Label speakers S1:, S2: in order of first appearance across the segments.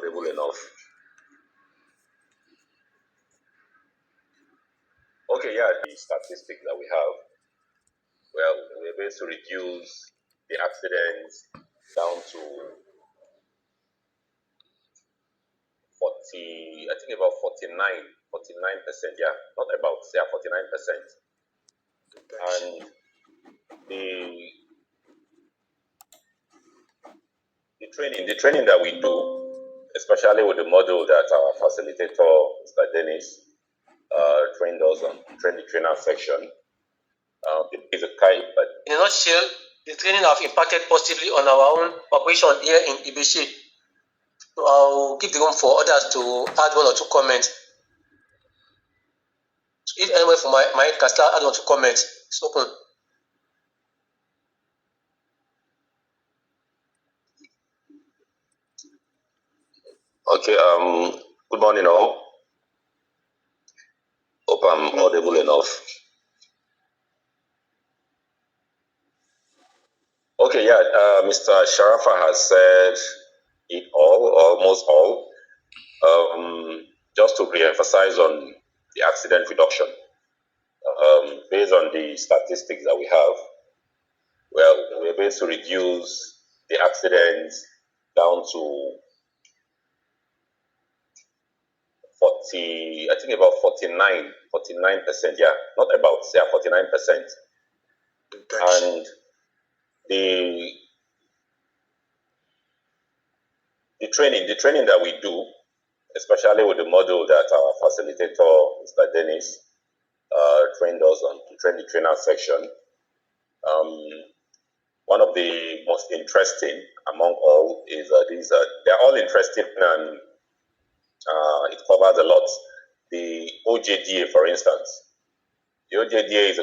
S1: audible enough? Okay, yeah, the statistics that we have, well, we're able to reduce the accidents down to 40, I think about 49%, yeah, not about, yeah, 49%. And the training that we do, especially with the model that our facilitator, Mr. Dennis, trained us on, trained the trainer section. It's a kind, but
S2: in a nutshell, the training have impacted positively on our own operation here in Ibishi. So I'll give the room for others to add one or two comments. If anyone from my can start add one or two comments, it's open.
S1: Okay, good morning all. Hope I'm audible enough. Okay, yeah, Mr. Sharafa has said it all, almost all. Just to re-emphasize on the accident reduction, based on the statistics that we have, well, we're able to reduce the accidents down to 40, I think about 49%, yeah, not about, yeah, 49%. And the training that we do, especially with the model that our facilitator, Mr. Dennis, trained us on, to train the trainer section. One of the most interesting among all is they're all interesting and it covers a lot. The OJDA, for instance. The OJDA is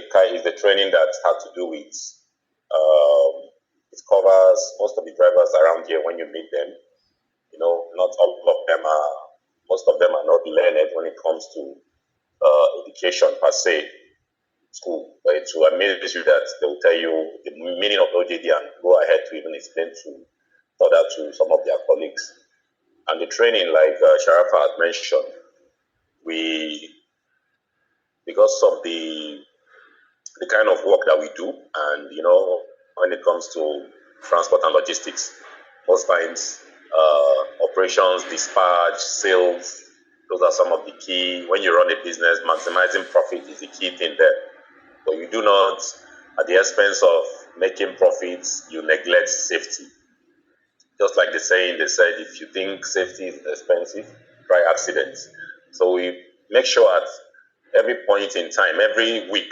S1: the training that has to do with, it covers most of the drivers around here when you meet them. You know, not all of them are, most of them are not learned when it comes to education per se, school. But it will amaze you that they will tell you the meaning of OJD and go ahead to even explain further to some of their colleagues. And the training, like Sharafa had mentioned, because of the kind of work that we do, and you know, when it comes to transport and logistics, most times operations, dispatch, sales, those are some of the key. When you run a business, maximizing profit is the key thing there. But you do not, at the expense of making profits, you neglect safety. Just like the saying, they said, if you think safety is expensive, try accidents. So we make sure at every point in time, every week,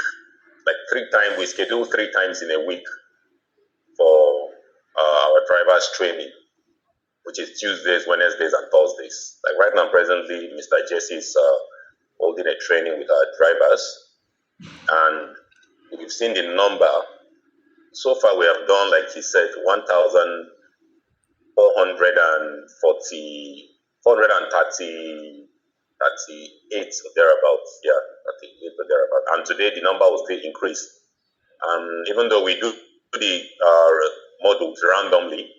S1: like 3 times, we schedule 3 times in a week for our drivers training, which is Tuesdays, Wednesdays, and Thursdays. Like right now, presently, Mr. Jesse is holding a training with our drivers, and we've seen the number. So far, we have done, like he said, 438 or thereabouts. Yeah, 38 or thereabouts. And today, the number will still increase. And even though we do the models randomly,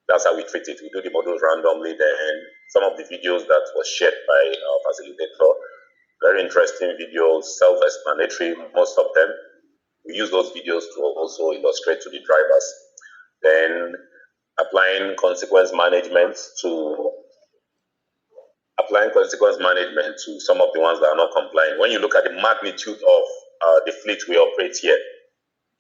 S1: that's how we treat it. We do the models randomly. Then some of the videos that was shared by our facilitator, very interesting videos, self-explanatory, most of them. We use those videos to also illustrate to the drivers. Then applying consequence management to some of the ones that are not compliant. When you look at the magnitude of the fleet we operate here,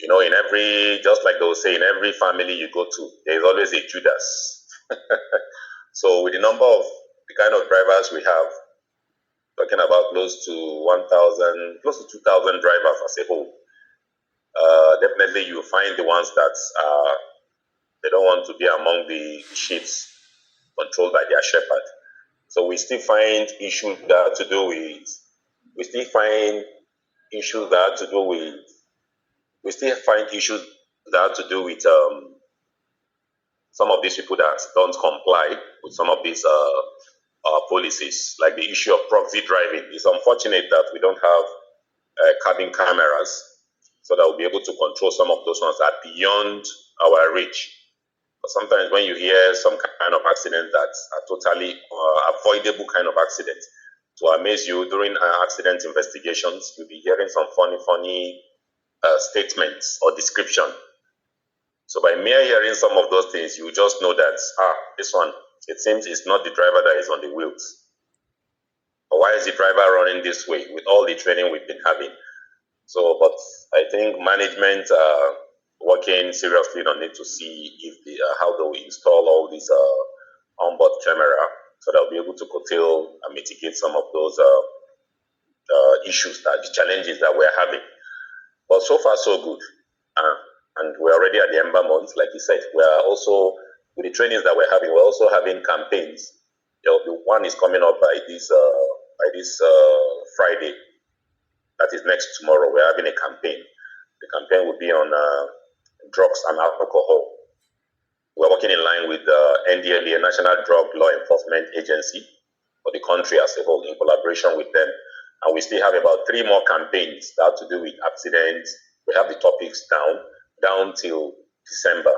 S1: you know, in every, just like they will say, in every family you go to, there's always a Judas. So with the number of the kind of drivers we have, talking about close to 2,000 drivers as a whole, definitely you find the ones that they don't want to be among the sheep controlled by their shepherd. So we still find issues that have to do with, some of these people that don't comply with some of these policies, like the issue of proxy driving. It's unfortunate that we don't have cabin cameras so that we'll be able to control some of those ones that are beyond our reach. But sometimes when you hear some kind of accidents that are totally avoidable kind of accidents, to amaze you during accident investigations, you'll be hearing some funny statements or description. So by mere hearing some of those things, you just know that this one, it seems it's not the driver that is on the wheels. Or why is the driver running this way with all the training we've been having? So, but I think management working seriously on it to see if how they will install all these onboard camera so they'll be able to curtail and mitigate some of those issues, the challenges that we're having. But so far, so good. And we're already at the Ember month, like you said. We are also, with the trainings that we're having, we're also having campaigns. One is coming up by this Friday. That is next tomorrow. We're having a campaign. The campaign will be on drugs and alcohol. We're working in line with the NDLEA, National Drug Law Enforcement Agency, for the country as a whole, in collaboration with them. And we still have about 3 more campaigns that have to do with accidents. We have the topics down till December.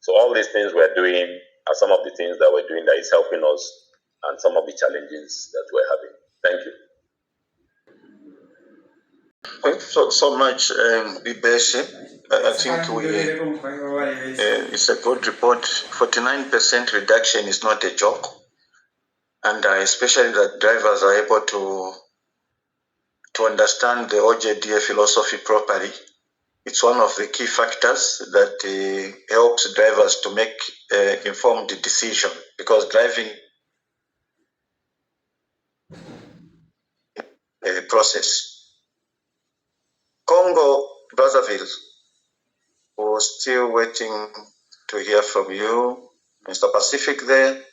S1: So all these things we're doing are some of the things that we're doing that is helping us and some of the challenges that we're having. Thank you.
S3: Thank you so much, Ibeshe. I think it's a good report. 49% reduction is not a joke. And especially that drivers are able to understand the OJDA philosophy properly. It's one of the key factors that helps drivers to make informed decision, because driving process. Congo Brazzaville, we're still waiting to hear from you. Mr. Pacific there.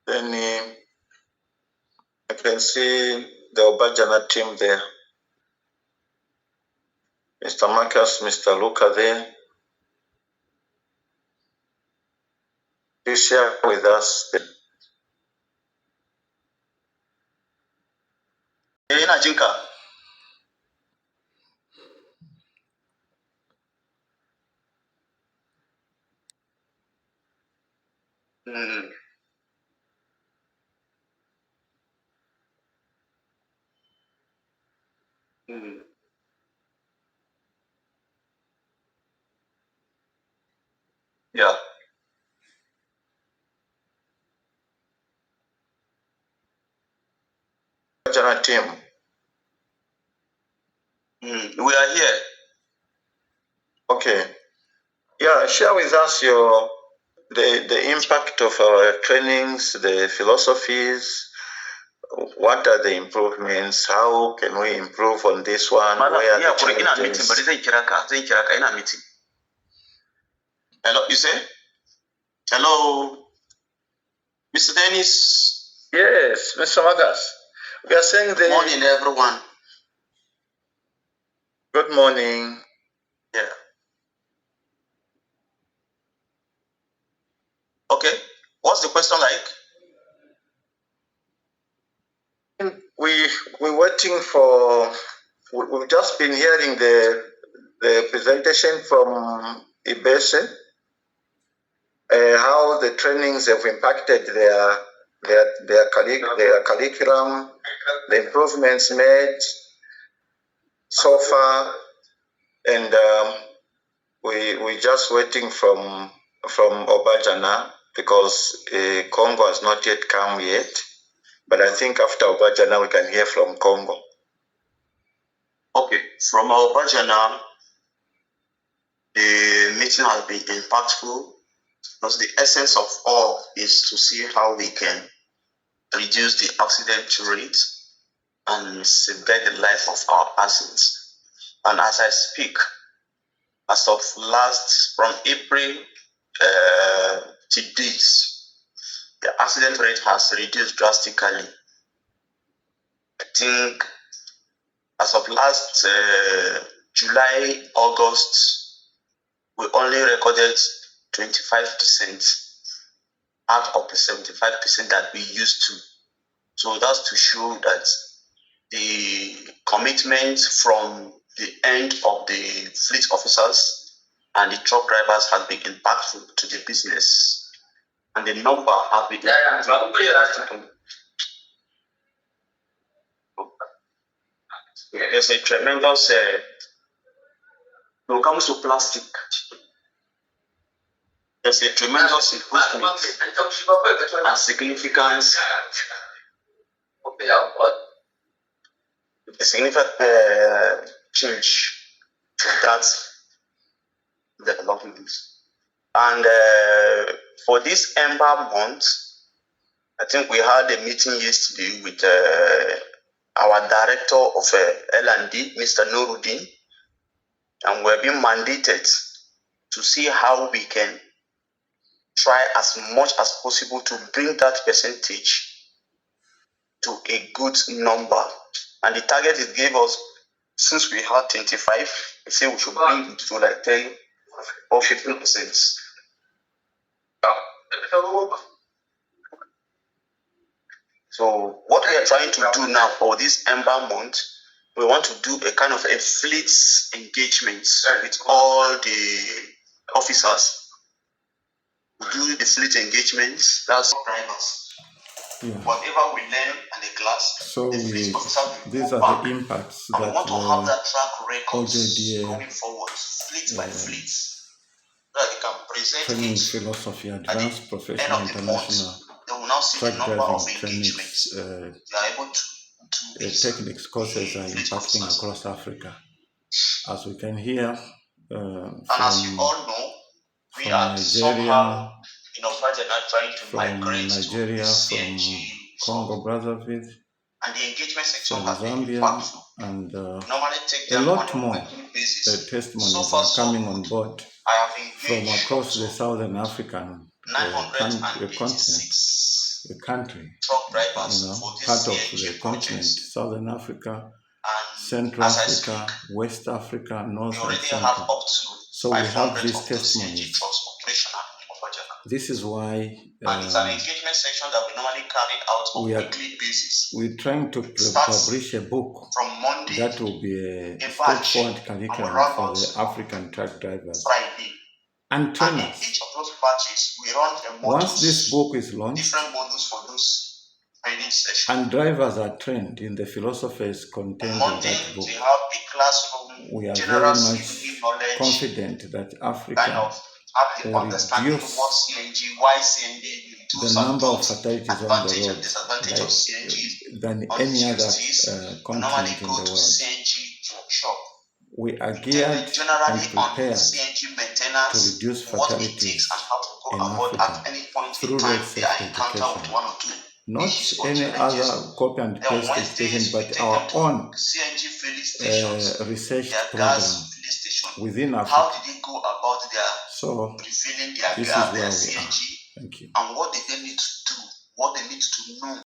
S3: Then I can see the Obajana team there. Mr. Marcus, Mr. Luca there. Please share with us. Jinka. Yeah. Obajana team. We are here. Okay. Yeah, share with us the impact of our trainings, the philosophies. What are the improvements? How can we improve on this one? Where are the challenges? Meeting. Hello, you say? Hello, Mr. Dennis. Yes, Mr. Magas. We are saying the morning, everyone. Good morning. Yeah. Okay. What's the question like? We're waiting for. We've just been hearing the presentation from Ibeshe, how the trainings have impacted their curriculum, the improvements made so far, and we're just waiting from Obajana, because Congo has not yet come yet. But I think after Obajana, we can hear from Congo. Okay, from Obajana, the meeting has been impactful, because the essence of all is to see how we can reduce the accident rate and safeguard the life of our persons. And as I speak, as of from April to this, the accident rate has reduced drastically. I think as of last July, August, we only recorded 25% out of the 75% that we used to. So that's to show that the commitment from the end of the fleet officers and the truck drivers has been impactful to the business, and the number has been there's a tremendous when it comes to plastic, there's a tremendous improvement and significance, a significant change to that development. And for this Ember month, I think we had a meeting yesterday with our director of L&D, Mr. Nuruddin, and we're being mandated to see how we can try as much as possible to bring that percentage to a good number. And the target it gave us, since we had 25, they say we should bring it to like 10 or 15%. So what we are trying to do now for this Ember month, we want to do a kind of a fleet engagement with all the officers. We do the fleet engagements, that's drivers. Yeah. Whatever we learn in the class,
S4: so these are the impacts
S3: and
S4: that
S3: we want to have that track record
S4: already
S3: going forward, fleet by fleet, that they can present
S4: training
S3: it
S4: philosophy,
S3: at
S4: advanced
S3: the
S4: professional
S3: end of the month.
S4: international
S3: They will now see
S4: truck
S3: the number of
S4: driving
S3: engagements
S4: trainings,
S3: they are able to
S4: techniques courses are impacting across Africa. As we can hear
S3: and as you all know, we are
S4: Nigeria,
S3: somehow trying to
S4: from
S3: migrate
S4: Nigeria,
S3: to
S4: from
S3: CNG,
S4: Congo Brazzaville,
S3: and the engagement section
S4: from
S3: has been
S4: Zambia,
S3: impactful.
S4: and
S3: Normally take
S4: a
S3: them
S4: lot
S3: on a
S4: more
S3: weekly basis.
S4: testimonies
S3: So far,
S4: are
S3: so
S4: coming
S3: good.
S4: on board
S3: I have
S4: from
S3: engaged
S4: across the
S3: up to
S4: Southern African continent,
S3: 986
S4: the country,
S3: truck drivers
S4: for
S3: this
S4: part of
S3: CNG
S4: the continent,
S3: projects.
S4: Southern Africa,
S3: And
S4: Central
S3: as I
S4: Africa,
S3: speak,
S4: West Africa,
S3: we
S4: North and
S3: already have
S4: Central.
S3: up to
S4: So we have
S3: 500
S4: these
S3: of those CNG
S4: testimonies.
S3: trucks operational in Obajana.
S4: This is why
S3: And it's an engagement section that we normally carry out on a weekly basis.
S4: we're trying to publish a book
S3: from Monday
S4: that will be a
S3: batch,
S4: straightforward curriculum for the African truck drivers
S3: Friday.
S4: and
S3: And in
S4: trainers.
S3: each of those batches, we run a
S4: Once this book is launched
S3: different modules for those training sessions.
S4: and drivers are trained in the philosophies contained in
S3: Monday,
S4: that book,
S3: we have a classroom,
S4: we are
S3: general
S4: very much
S3: CNG knowledge,
S4: confident that
S3: kind
S4: Africa
S3: of have the
S4: will
S3: understanding of
S4: reduce
S3: what CNG, why CNG, you do
S4: the number of fatalities on the
S3: advantage
S4: road
S3: and disadvantage of CNG.
S4: than
S3: On
S4: any other
S3: Tuesdays, we normally
S4: continent in
S3: go
S4: the
S3: to
S4: world.
S3: CNG workshop.
S4: We are
S3: Then
S4: geared and
S3: generally on
S4: prepared
S3: CNG
S4: to
S3: maintenance,
S4: reduce
S3: what it
S4: fatalities
S3: takes and how to go
S4: in
S3: about
S4: Africa
S3: at any point
S4: through
S3: in time
S4: road
S3: they are
S4: safety
S3: encountered with
S4: education.
S3: one or two
S4: Not
S3: issues or
S4: any
S3: challenges.
S4: other copy and
S3: Then
S4: paste
S3: Wednesdays,
S4: education,
S3: we
S4: but
S3: take
S4: our
S3: them to
S4: own
S3: CNG filling stations,
S4: research
S3: their
S4: program
S3: gas filling station.
S4: within
S3: How
S4: Africa.
S3: did they go about their
S4: So
S3: refilling their
S4: this
S3: gas,
S4: is
S3: their
S4: where we are.
S3: CNG,
S4: Thank you.
S3: and what did they need to do, what they need to know